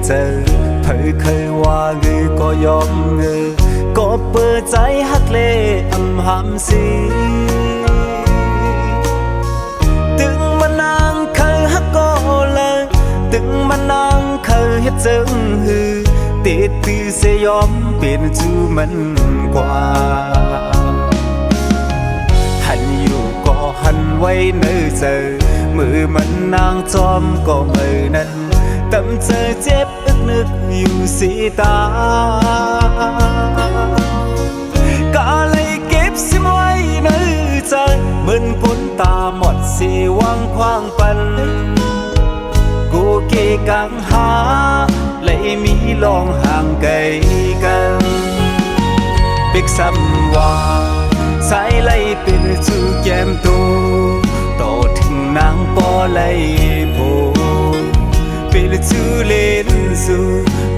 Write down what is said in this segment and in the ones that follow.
เจอเธอเคยว่าเงือก็ยอมเงือก็เปิดใจฮักเลอำหำสีตึงมานางเคยฮักก็เลยตึงมานางเคยเฮ็ดจึงหือติดตือเสยอมเปลี่ยนจูมันกว่าหันอยู่ก็หันไว้เนื้อเจอมือมันนางจอมก็มือนั้นตำเจอเจ็บอึกนึกอยู่สีตาก็เลยเก็บสิไว้ในใจเหมือนคนตาหมดสีวังคว้างปันกูเกกังหาเลยมีลองห่างไกลกันเบกซ้ำว่าสายไล่เป็นจูแก้มตูต่อถึงนางปอไล่โพเป็นจูเล่นสู่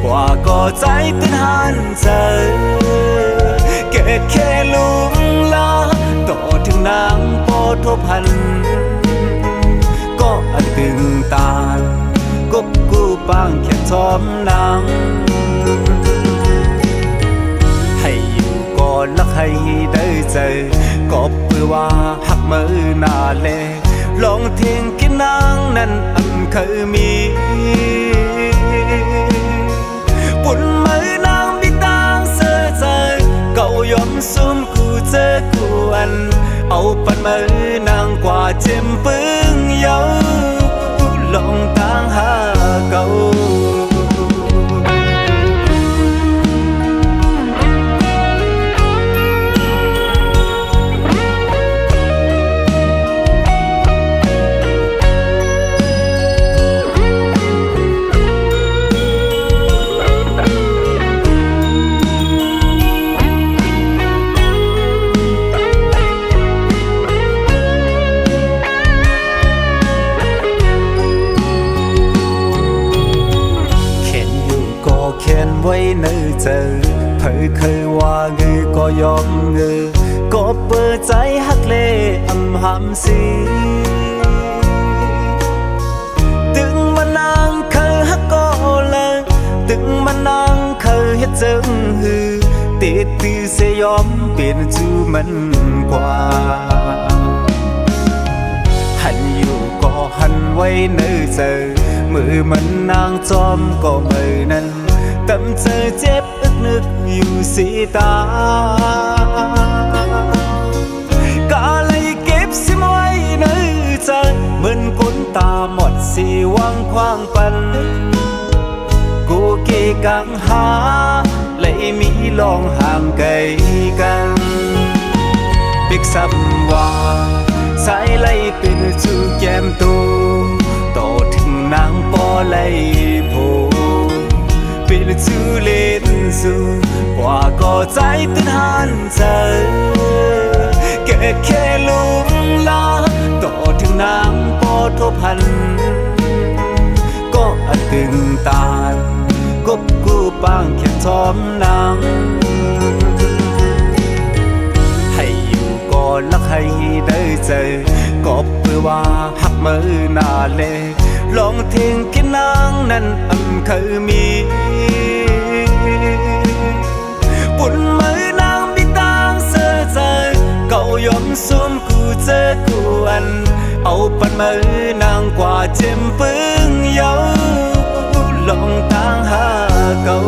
กว่าก็ใจตื่นหันใจเกิดแค่ลุงลาต่อถึงนางปอทบพันก็อันตึงตากบกูปางแค่ทอมนางให้อยู่ก่อนลักให้ได้เจอก็เพื่อว่าหักมือหน้าเลลองเทียงกินนางนั้นอันเคยมีปุ่นมือนางมีตางเสือใจเก่ายอมซุ่มกูเจอกูอันเอาปันมือนางกว่าเจ็มปึ้งเยาลองตางหาเก่าเขียนไว้ในเจอเธอเคยว่าเงือก็ยอมเงือก็เปิดใจฮักเลอำหำสีตึงมานางเคยฮักก็เลยตึงมานางเคยเฮ็ดจึงหือติดตือเสยอมเปลี่ยนจูมันกว่าหันอยู่ก็หันไว้ในเจอมือมันนางจอมก็มือนั้นตำเจอเจ็บอึกนึกอยู่สีตาก็เลยเก็บสิไว้ในใจเหมือนคนตาหมดสีวังคว้างปันกูเกกังหาเลยมีลองห่างไกลกันเบกซ้ำว่าสายไล่เป็นจูแก้มตูต่อถึงนางปอไล่โพเป็นจูเล่นสู่กว่าก็ใจตื่นหันใจเกิดแค่ลุงลาต่อถึงนางปอทบพันก็อันตึงตากบกูปางแค่ทอมนางให้อยู่ก่อนลักให้ได้เจอก็เพื่อว่าหักมือหน้าเลลองเทียงกินนางนั้นอันเคยมีปุ่นมือนางมีตางเสือใจเก่ายอมซุ่มกูเจอกูอันเอาปันมือนางกว่าเจ็มปึ้งเยาลองตางหาเก่า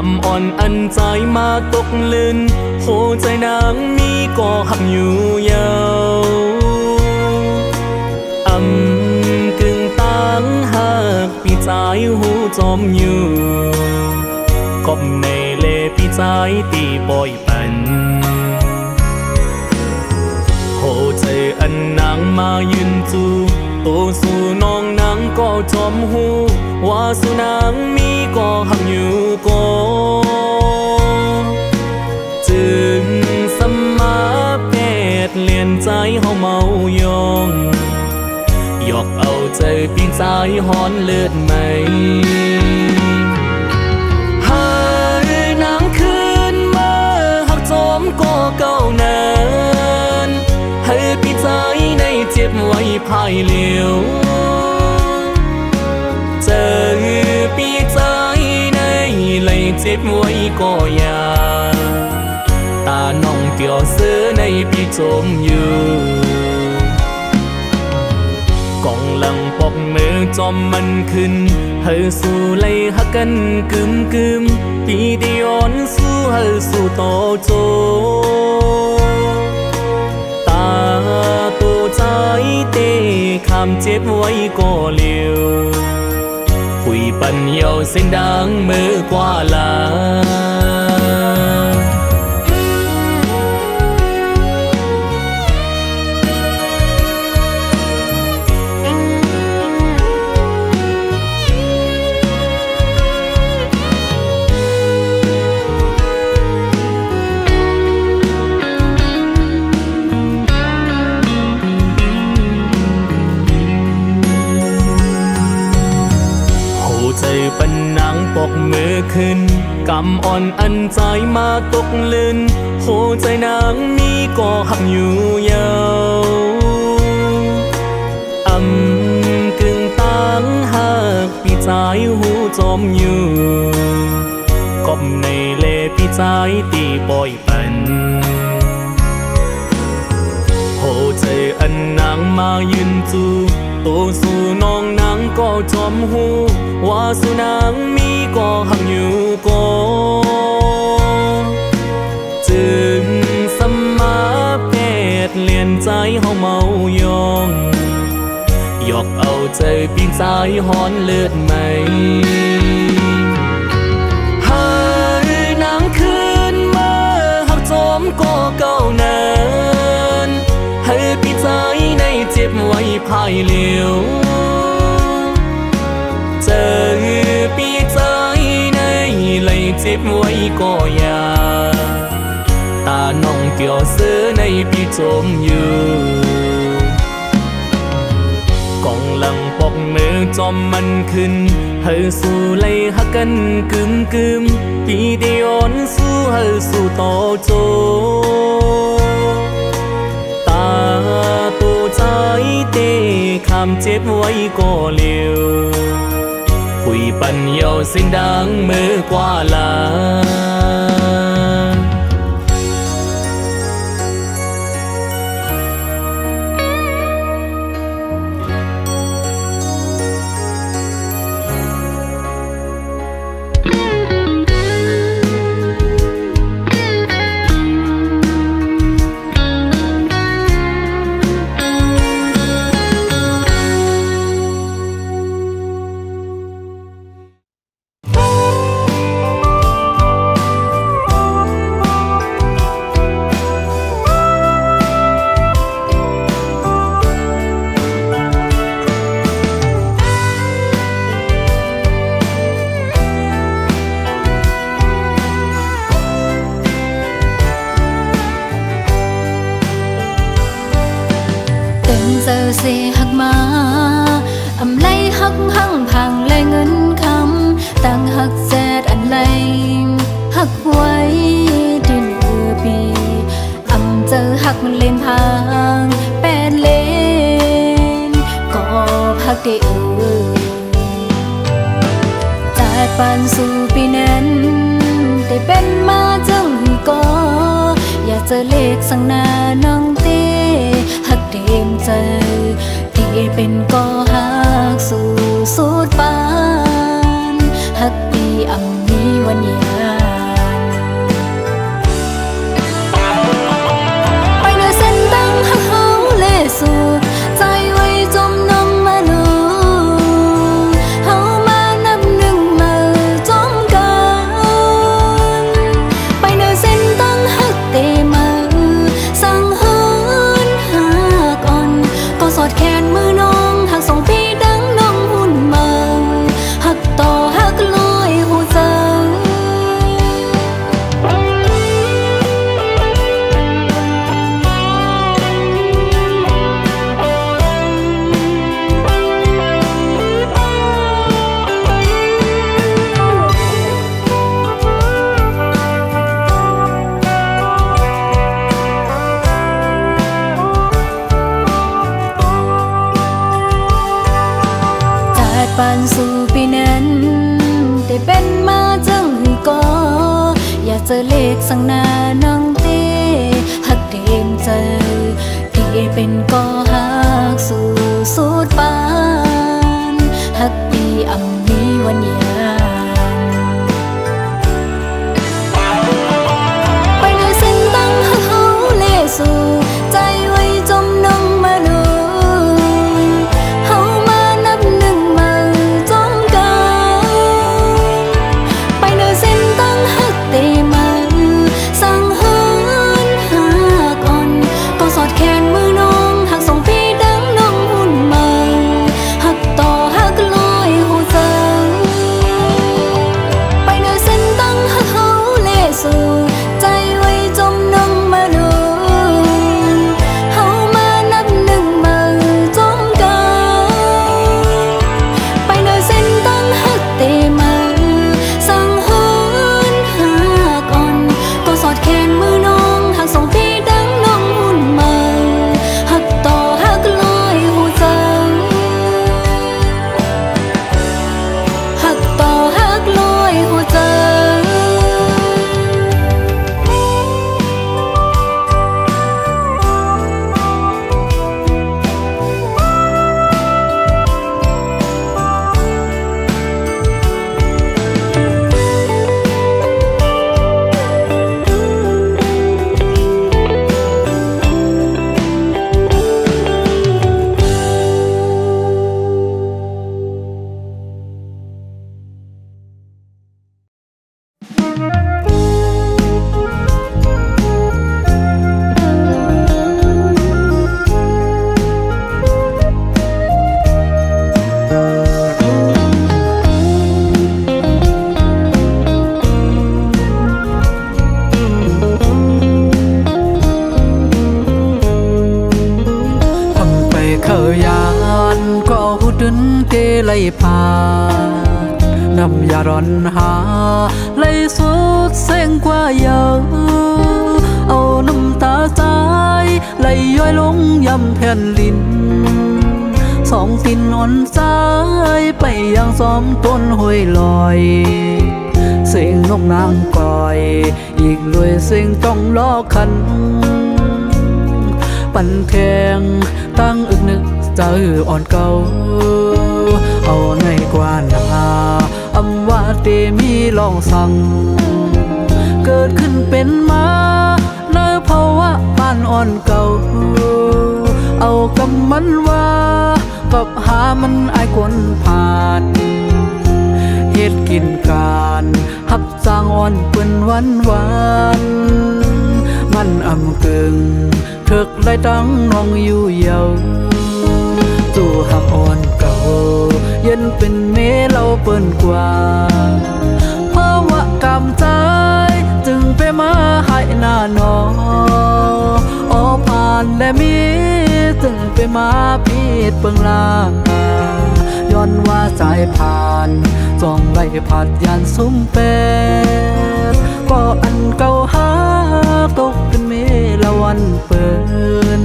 ำอ่อนอันใจมาตกลื่นหัวใจนางมีก็หักอยู่ยาวกึ่งตังหักปีใจหูจอมอยู่กบในเลปีใจตีปอยปันโหใจอันนางมายืนจูโตสู่น้องนางก็จอมหูว่าสู่นางมีก็หักอยู่ก็จึงสมาเพศเลียนใจเฮาเมายองหยอกเอาใจปีนใจหอนเลือดไหมหายนางคืนมาหักจอมก็เก่านานให้ปีใจในเจ็บไว้ภายเหลียวเจอปีใจในเลยเจ็บไว้ก็ยาตาน้องเกี่ยวเสือในปีจมอยู่กองหลังปอกมือจอมมันขึ้นเฮาสู่ไล่หักกันกึมปีเดียนสู่เฮาสู่ต่อโจตาตัวใจเตะคำเจ็บไว้ก็เลี้ยวคุยปันเยาเส้นดังมือกว่าลาปันนางปกมือขึ้นกำอ่อนอันใจมาตกลื่นหัวใจนางมีก็หักอยู่ยาวกึ่งตังหักปีใจหูจอมอยู่กบในเลปีใจตีปอยปันหัวใจอันนางมายืนจูโตสู่น้องนางก็จอมหูว่าสู่นางมีก็หักอยู่ก็จึงสมาเพศเลียนใจเฮาเมายองหยอกเอาใจปีนใจหอนเลือดไหมหายนางคืนมาหักจอมก็เก่านานให้ปีใจในเจ็บไว้ภายเหลียวเจอปีใจในเลยเจ็บไว้ก็ยาตาน้องเกี่ยวเสือในปีจมอยู่กองหลังปอกมือจอมมันขึ้นเฮาสู่ไล่หักกันกึมปีเดียนสู่เฮาสู่ต่อโจตาตัวใจเตะคำเจ็บไว้ก็เลี้ยวคุยปันเยาเสียงดังมือกว่าลาgiờ sẽ hắc má lấy hắc hăng hàng lấy ngân khăm tăng hắc dệt ăn lấy hắc quay trên bì giờ hắc lên hàng bèn lên có hắc để tại pan su pi nen để bên ma chẳng cóอย่าเจอเลขสังนาน้องเต้หักเต็มใจที่เป็นก็หักสู่สุดปานหักปีมีวันยา ฝันสู่ปีนั้นได้เป็นมาจังหือก็อยากเจอเลขสังหน้าน้องเต้หักเต็มใจที่เป็นก็หักสู่สุดปานหักปีอ่ำมีวันยานไปในเส้นตั้งหักเขาเลสู่ใจไว้จมน้องมาเลยเฮามานับหนึ่งมาจมกันไปในเส้นตั้งหักเตมาสั่งเฮินหักอ่อนก็สอดแขนมือน้องหักส่งพี่ดังน้องหุ่นมาหักต่อหักลอยหูจังไปในเส้นตั้งหักเขาเลสู่ใจไว้จมน้องมาเลยเฮามานับหนึ่งมาจมกันไปในเส้นตั้งหักเตมาสั่งเฮินหักอ่อนก็สอดแขนมือน้องหักส่งพี่ดังน้องหุ่นมาหักต่อหักลอยหูจังหักต่อหักลอยหูจัง ไล่พาน้ำยาร้อนหาไล่สุดเส้งกว่าเยอะเอาน้ำตาใจไล่ย้อยลงยำแผ่นลิ้นสองตินอ่อนใจไปยังซ้อมต้นห้วยลอยเสียงนกนางก่อยอีกด้วยเสียงต้องล้อคันปั่นแทงตั้งอึกนึกใจอ่อนเก่าเอาในกว่านาอำว่าเตมีลองสั่งเกิดขึ้นเป็นมาในภาวะบ้านอ่อนเก่าเอากำมันว่ากับหามันอายกวนผ่านเฮ็ดกินการหับสร้างอ่อนเปิ้นวันมันอำกึ่งเถิกไล่ตั้งน้องอยู่เยาจู่หักอ่อนเก่าเย็นเป็นเมเราเปิ้นกว่าภาวะกำใจจึงไปมาให้หน้าน้ออผ่านและมีจึงไปมาพีดเปิงลาย้อนว่าสายผ่านจ้องไล่ผัดยานซุ้มเป็ดก็อันเก่าหาตกเป็นเมละวันเปิ้น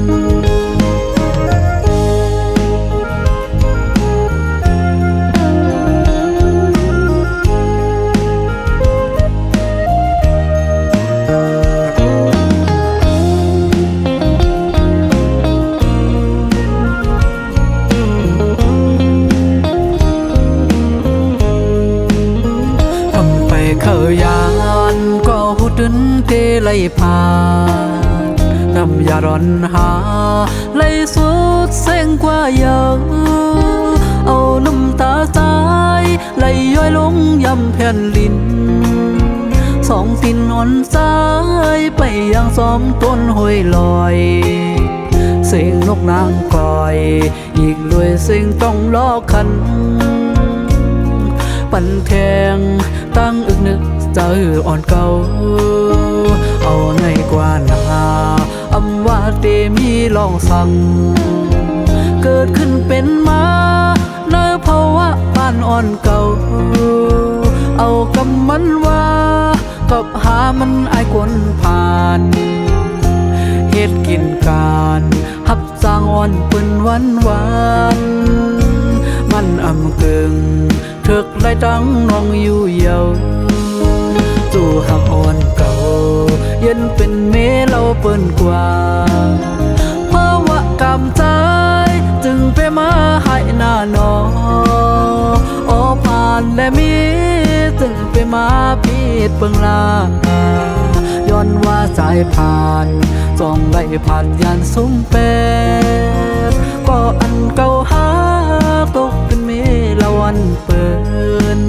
ยานก็หูดึนเตไล่พาน้ำยาร้อนหาไล่สุดเส้งกว่าเยอะเอาน้ำตาใจไล่ย้อยลงยำแผ่นลิ้นสองตินอ่อนใจไปยังซ้อมต้นห้วยลอยเสียงนกนางก่อยอีกด้วยเสียงต้องล้อคันปั่นแทงตั้งอึกนึกใจอ่อนเก่าเอาในกว่านาอำว่าเตมีลองสั่งเกิดขึ้นเป็นมาในภาวะบ้านอ่อนเก่าเอากำมันว่ากับหามันอายกวนผ่านเฮ็ดกินการหับสร้างอ่อนเปิ้นวันมันอำกึ่ง cái trắng non yêu dầu dù hạcอ่อนเก่ายันเป็นเมเราเปิ้นกว่าเพราะว่ากำใจจึงไปมาให้หน้าหนอโอผ่านและมีจึงไปมาพีดเปิงลาย้อนว่าสายผ่านส่องได้ผ่านยานซุ้มเป็ดก็อันเก่าหาตกเป็นเมละวันเปิน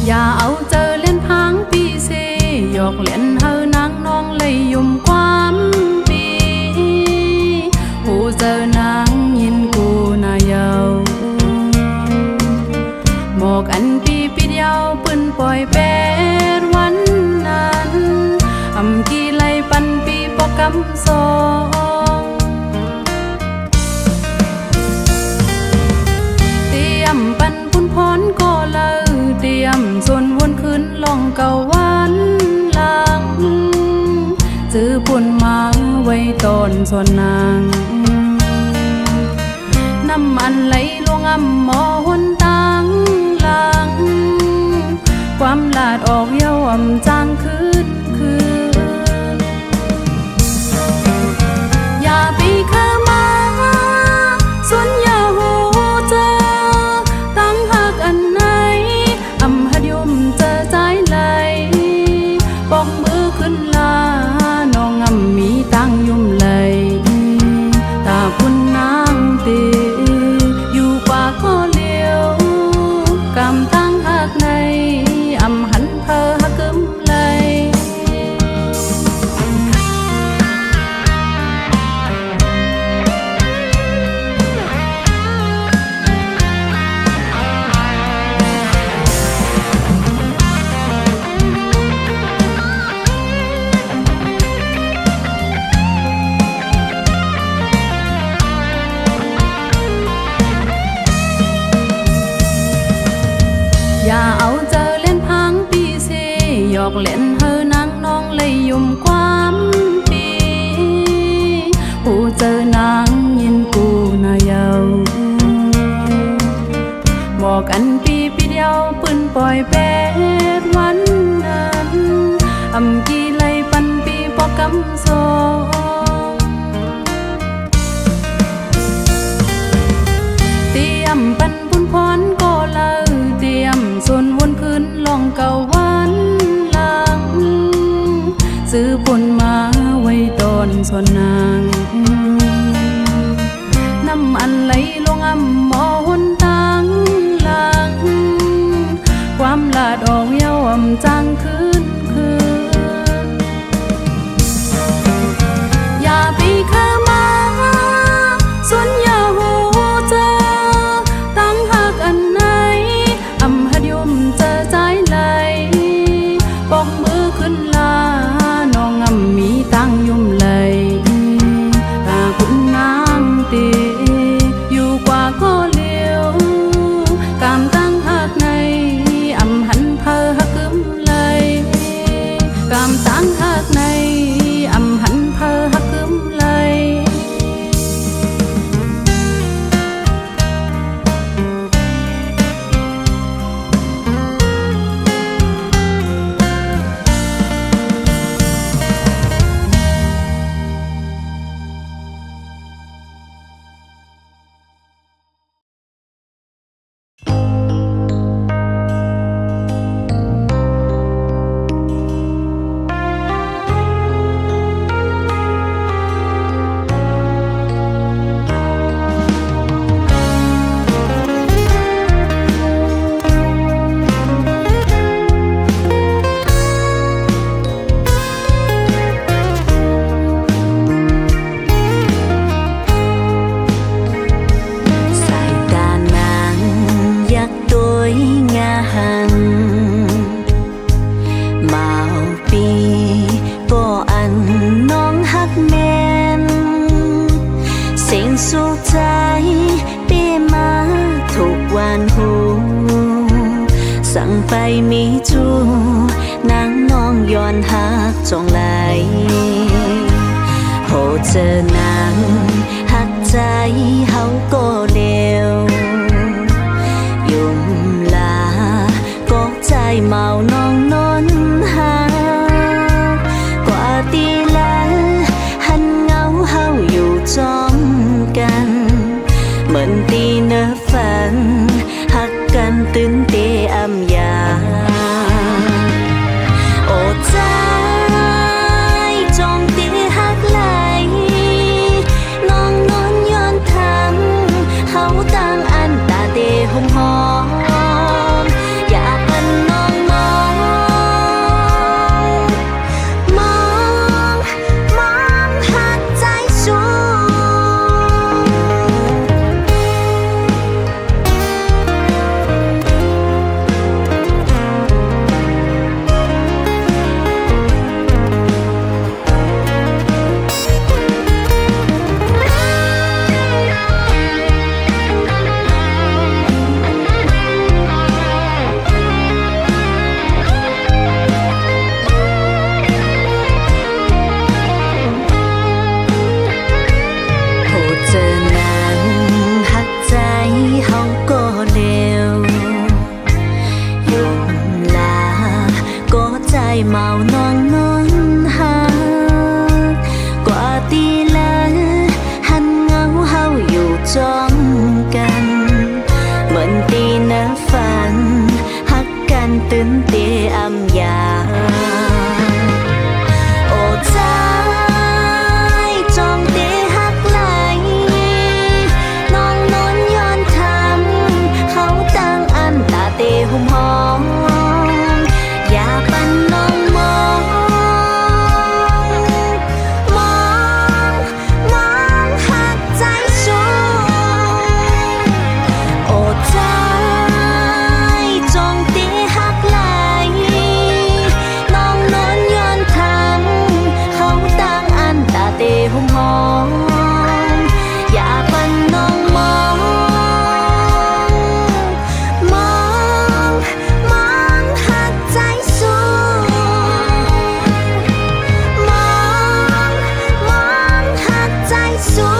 อย่าเอาเจอเล่นพังปีเซหยอกเล่นเฮานางน้องเลยยุ่มความปีผู้เจอนางยินกูนายาวหมอกอันปีปิดยาวปืนปล่อยเป็ดวันนั้นอำกี่ไลปันปีปอกกำสองเตรียมปันพุ่นพรก็เลยเตรียมส่วนวนขึ้นลองเก่าวันหลังซื้อปุ่นมาไว้ตอนส่วนนางน้ำมันไหลลงอ่ำหมอหนตังหลังความลาดออกเย้าอ่ำจางคืนอย่าไปเข้ามาส่วนอย่าหูเจอตั้งหักอันไหนอำหัดยุ่มเจอใจไหลปอกมือขึ้นลาน้องอำมีตั้งยุ่มไหลตาคุณนางตีอยู่ป่าก็เลี้ยวกำตั้งหักในอำหันเพอหักกึมไหลอย่าเอาเจอเล่นพังปีเซหยอกเล่นเฮอนางน้องเลยยุ่มความปีผู้เจอนางยินกูนายาวบอกอันปีปีเดียวปืนปล่อยเป็ดวันนั้นอำกี่ไลปันปีปอกกำสองเตรียมปันพุ่นพรก็เลยเตรียมส่วนวนคืนลองเก่าวันหลังซื้อปุ่นมาไว้ตอนส่วนนางน้ำมันไหลลงอ่ำหมอหนตังหลังความลาดออกเย้าอ่ำจางคืนอย่าไปเข้ามาส่วนอย่าหูเจอตั้ง หันมาปีก็อันน้องฮักแม่นสิ่งสุขใจปีมาทุกวันหูสั่งไปมีจูนางน้องย้อนหักจองไหลโหเจอนางหักใจเฮาก็เลวยุ่มลาก็ใจเมาน้องนอนหากว่าตีแล้วหันเงาเฮาอยู่จอมกันเหมือนตีเนื้อฝันหักกันตื่นเตอำยาโอ้ใจจงตีหักไหลน้องนอนย้อนทำเฮาตั้งอันตาเตหอมหอมอยากเป็นน้องมองมองมองหักใจสูเมาน้องนอนหากว่าตีแล้วหันเงาเฮาอยู่จอมกันเหมือนตีน้ำฝันหักกันตื่นเตอำยาโอ้ใจจองเตหักไหลน้องนอนย้อนทำเฮาตั้งอันตาเตหุ่มหอมอยากเป็นน้องหอมหอมอยากเป็นน้องมองมองมองหักใจสูมองมองหักใจสู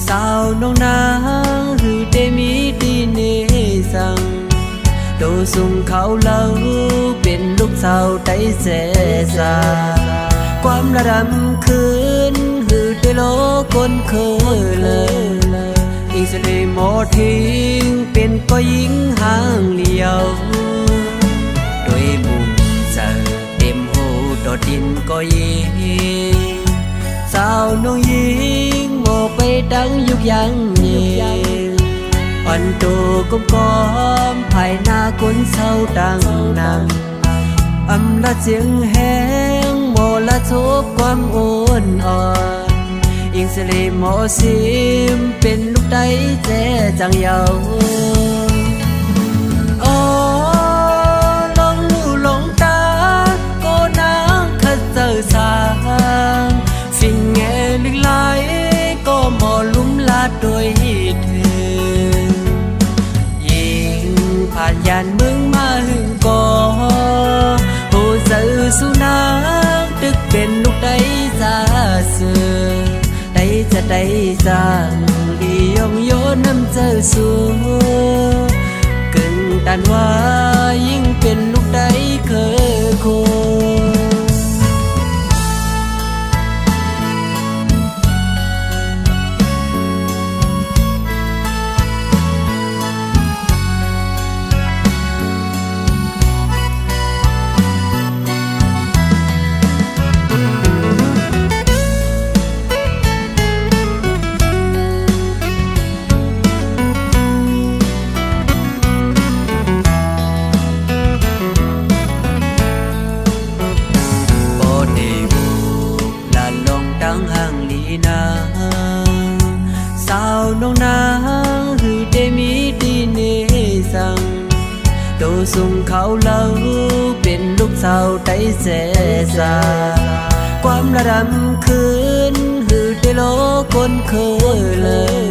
สาวน้องนางหือได้มีดีเนสังโดสุงเขาเล่าเป็นลูกสาวได้เสสาความระดำคืนหือได้โลคนเคยเลยอิงสลีโมทิ้งเป็นก็ยิงห่างเลียวโดยมุมเจอเต็มหูดอดดินก็ยิงสาวน้องยิงโมไปดังยุกยังเย็นอ่อนตัวก้มก้อมภายหน้าคนเศร้าดังนำอำละเสียงแห้งโมละทุกความอ่อนอ่อนอิงสลีโมซิมเป็นลูกได้แจจังเยาลองลู่ลงตาก็นางขัดเจอสางสิ่งแง่ลึกไหลก็หมอลุ่มลาดโดยเธอยิงผ่านยานมึงมาหึงก่อผู้สื่อสุนัขตึกเป็นลูกได้ซาเสือได้จะได้สร้างลียงโยน สัวกึ่งตันว่ายิ่งเป็นลูกใดเคยโคสาวน้องนางหือได้มีดีเนสังโดสุงเขาเล่าเป็นลูกสาวไต้แสสาความระดำคืนหือได้โลคนเคยเลย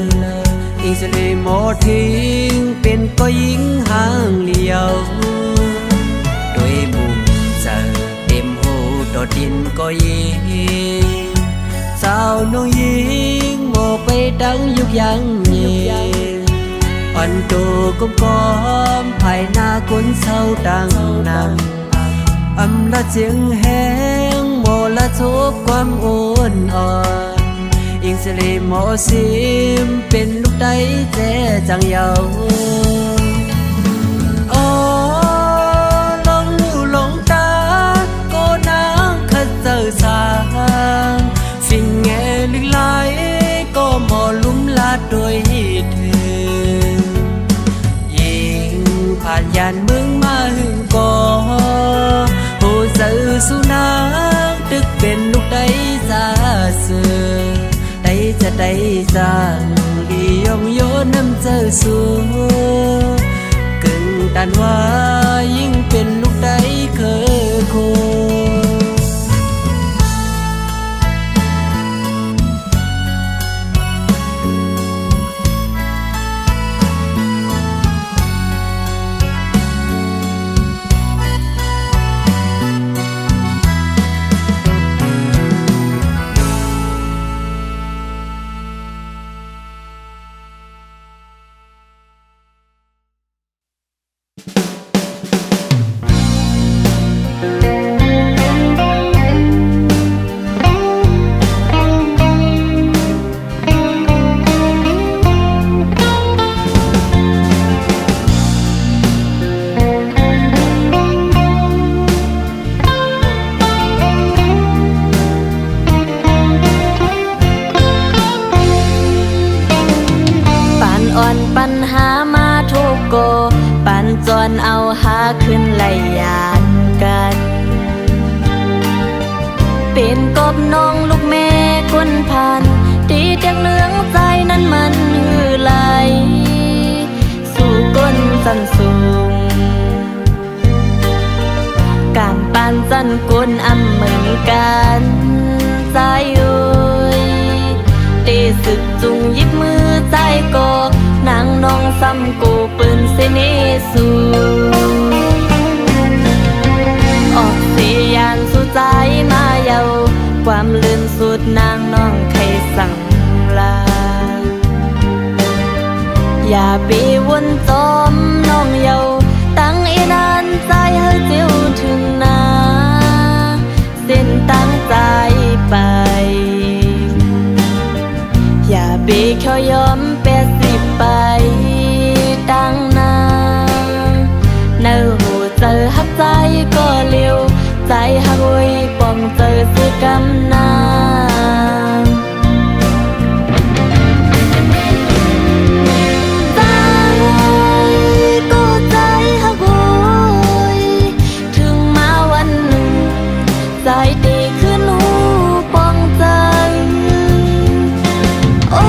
อิงสลีหมอทิ้งเป็นก็ยิงห่างเลียวด้วยมุมเจอเต็มหูดอดดินก็ยิงสาวน้องยิงโมไปดังยุกยังเย็นอ่อนโตก้มก้อมภายหน้าคนเศร้าดังนำอำละเจียงแห้งโมละทบความอ่อนอ่อนอิงเสลีหมอซิมเป็นลูกใดแจจังเยาลงหูลงตาก็นางขัดเจอสางสิ่งแง่ลึกไหลก็หมอลุ่มลาดโดยเธอยิงผ่านยานเมืองมาหึงก่อโหเสือสุนัขตึกเป็นลูกใดซาเสือใดจะได้สร้างลียองโยน้ำเจอสัวกึ่งตันว่ายิ่งเป็นลูกใดเคยโคปัญหามาทุกโกปันจวนเอาหาขึ้นไล่ยานกันเป็นกบน้องลูกแม่คนพันที่จังเลืองใจนั้นมันหือไหลสู่ก้นสันสูงการปานสันก้นอำเหมือนกันใจอุ้ยตีสึกจุงยิบมือใจโกนางน้องซ้ำกูปืนเสนิสูออกเสียานสู่ใจมาเยาความลืมสุดนางน้องใครสั่งลาอย่าไปวนจมน้องเยาตั้งอีนานใจให้เจียวถึงนาเส้นตั้งใจไปอย่าไปขอยอมแปดสิบไปตั้งนาเนื้อหูเจอหักใจก็เลี้ยวใจหักไว้ป้องเจอซื้อกำนาใจก็ใจหักไว้ถึงมาวันหนึ่งใจตีขึ้นหูป้องใจโอ้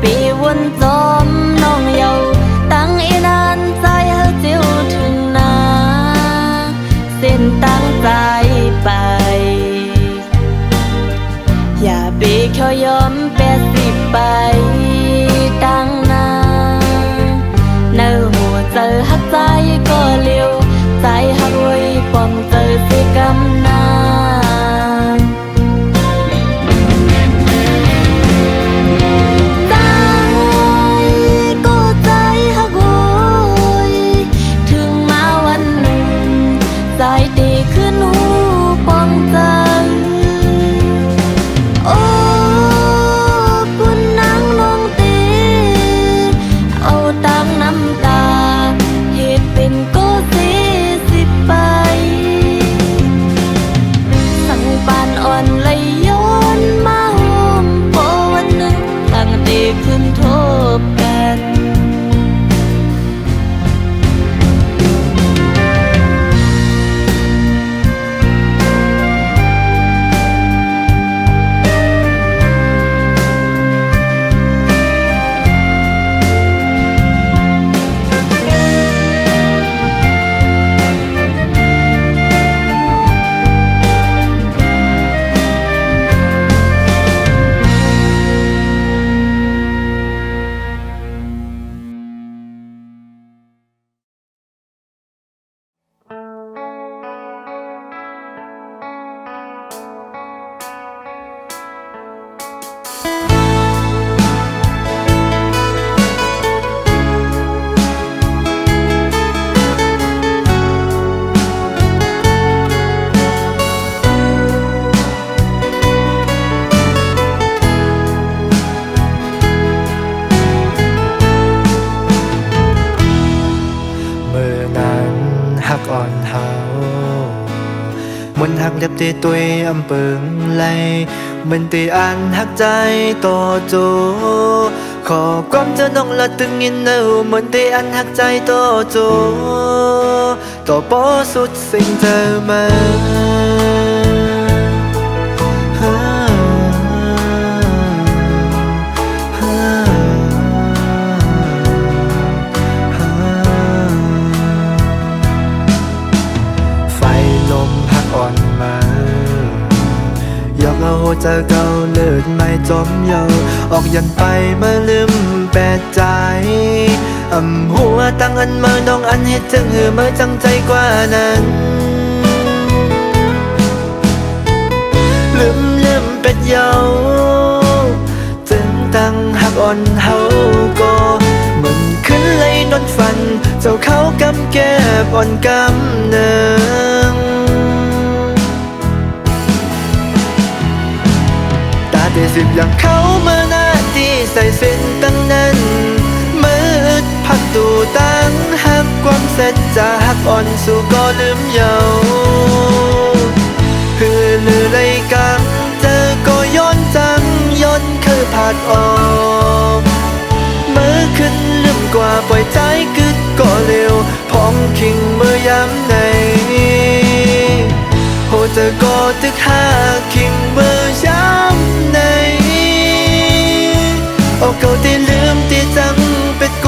ปีวนจอมน้องเยาตั้งอีนานใจให้เจียวถึงนาเส้นตั้งใจไปอย่าปีเขายอม80ไปตั้งนาเนื้อหัวเจอหักใจก็เลี้ยวใจหักไว้ป้องเจอสิกำนาใจดีขึ้นหูปองใจโอ้คุณนางน้องตีเอาตังน้ำตาเหตุเป็นก็40ไปสั่งปานอ่อนเลยย้อนมาโฮมพอวันหนึ่งตั้งตีขึ้นทบกันอ่อนเฮามนหักเล็บตีตุยอำเปิงไหลมันตีอันหักใจต่อโจขอความเจอน้องละตึงยินเนอมันตีอันหักใจต่อโจต่อปอสุดสิ่งเธอมาเอาเจอเก่าเลิศไม่จมเยาออกยันไปเมื่อลืมแปดใจหัวตั้งอันเมื่อน้องอันเฮ็ดจึงเมื่อจังใจกว่านั้นลืมเป็ดเยาจึงตั้งหักอ่อนเฮาก็เหมือนขึ้นเลยนอนฝันเจ้าเขากำแก้บอ่อนกำเนิงที่สิบอย่างเขาเมื่อหน้าที่ใส่เส้นตั้งนั้นมืดพักตูตั้งหักความเสร็จจะหักอ่อนสู่ก็ลืมเยาฮือลือเลยกังเจอก็ย้อนจังย้อนคือผาดออกมือขึ้นลืมกว่าปล่อยใจกึดก็เร็วพองคิงมือย้ำในโหเจอก็ตึกหาคิงมือย้ำในโอ้เก่าที่ลืมที่จังเป็ดโก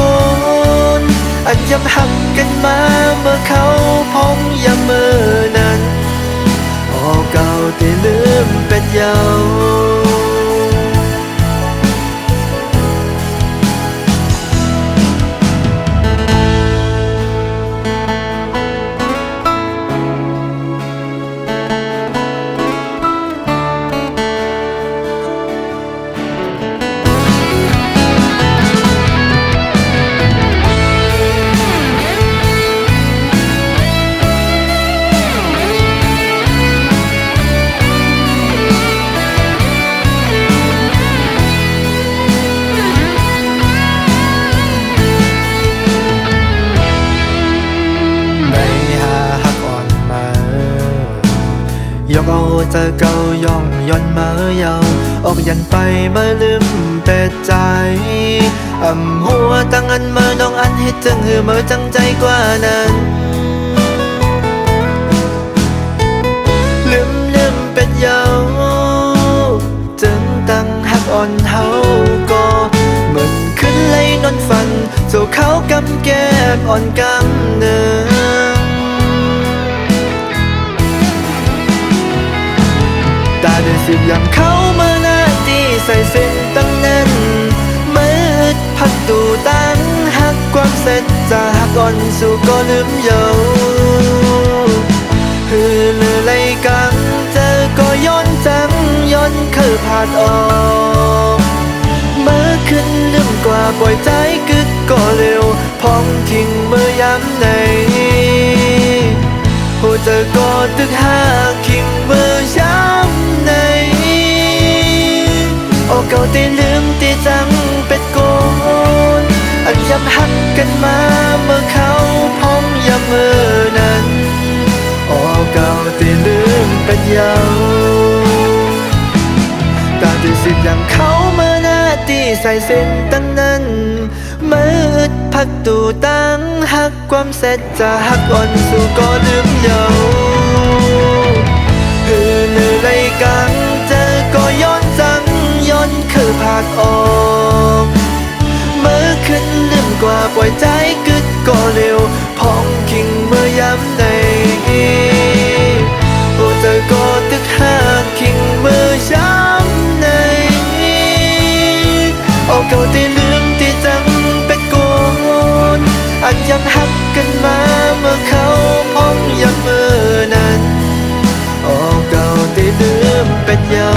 นอันย้ำหักกันมาเมื่อเขาพองย้ำมือนั้นโอ้เก่าที่ลืมเป็ดเยาเอาเจอเก่าย่องย่อนมาเยาออกยันไปเมื่อลืมเป็ดใจหัวตั้งอันเมื่อน้องอันเฮ็ดจังเมื่อจังใจกว่านั้นลืมเป็ดเยาจึงตั้งหักอ่อนเฮาก็เหมือน ำแก้มอ่อนกำเนิงตาได้สิบยามเขามาหน้าที่ใส่เส้นตั้งนั้นมืดพัดตูตั้งหักความเสร็จจะหักอ่อนสู่ก็ลืมเยาฮือเลือไรกังเจอก็ย้อนจังย้อนคือผ่านออกเมื่อขึ้นลืมกว่าปล่อยใจกึกก็เร็วพองทิ้งเมื่อย้ำในหัวใจก็ตึกหาคิงเมื่อย้ำในโอ้เก่าตีลืมตีจังเป็ดโกนอันย้ำหักกันมาเมื่อเขาพองย้ำเมื่อนั้นโอ้เก่าตีลืมเป็ดเยาตาที่สิบอย่างเขามาหน้าที่ใส่เส้นตั้งนั้นมืดพักตูตั้งหักความเสร็จจะหักอ่อนสู่ก็ลืมเยาฮือเลือไรกังเจอก็ย้อนจังย้อนคือผากออกเมื่อขึ้นลืมกว่าปล่อยใจกึดก็เร็วพองคิงเมื่อย้ำในโอ้เธอก็ตึกหาคิงเมื่อย้ำในโอ้เก่าตีลืมตีจังเป็ดโกนอันยังหักกันมาเมื่อเขาพองย้ำเมื่อนั้นโอ้เก่าตีลืมเป็ดเยา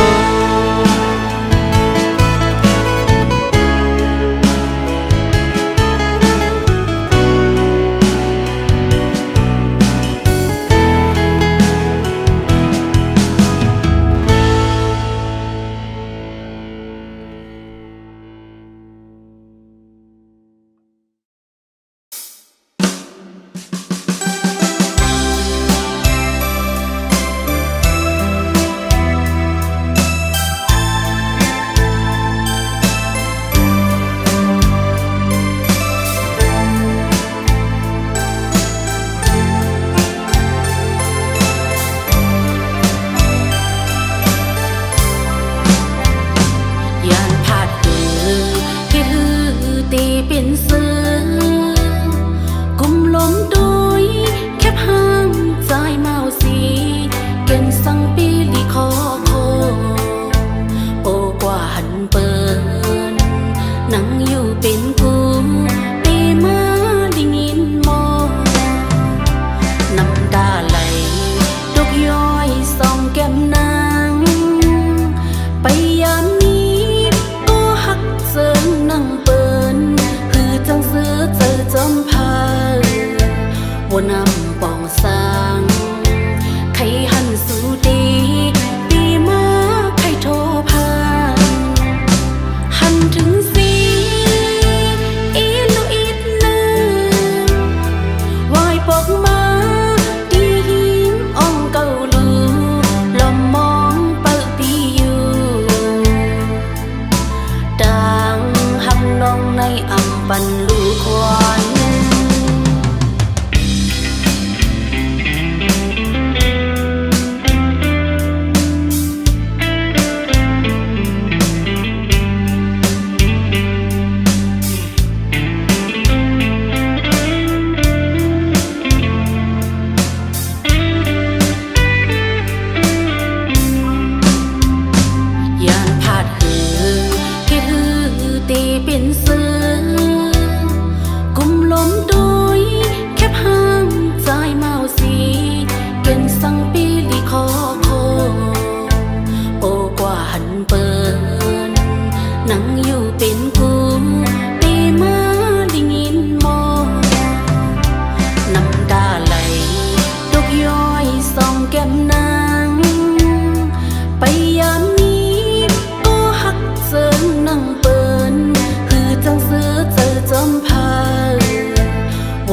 วนำปองสร้างใครหันสู่ดีปีมาใครโทรพานหันถึงสีอีลุอีดนึงวายปกมาดีหิมอ่องเก่าลูลอมมองเปิดปีอยู่ดังหักน้องในอำปันลูกควาน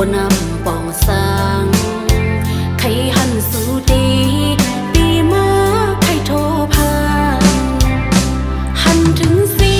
วนำปองสร้างใครหันสู่ดีปีมาใครโทรพานหันถึงสี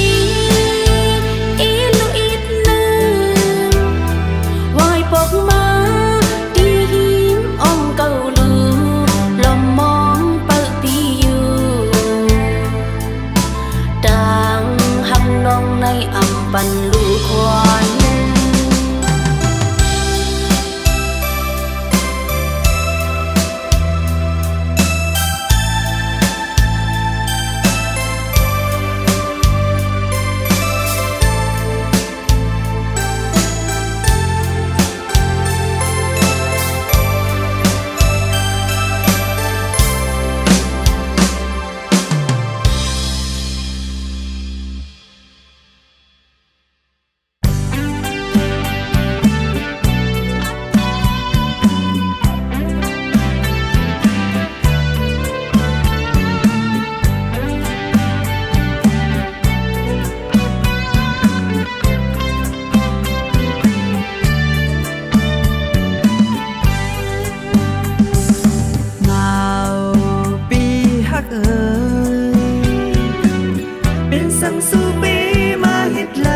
สั่งสู้ปีมาเฮ็ดไหล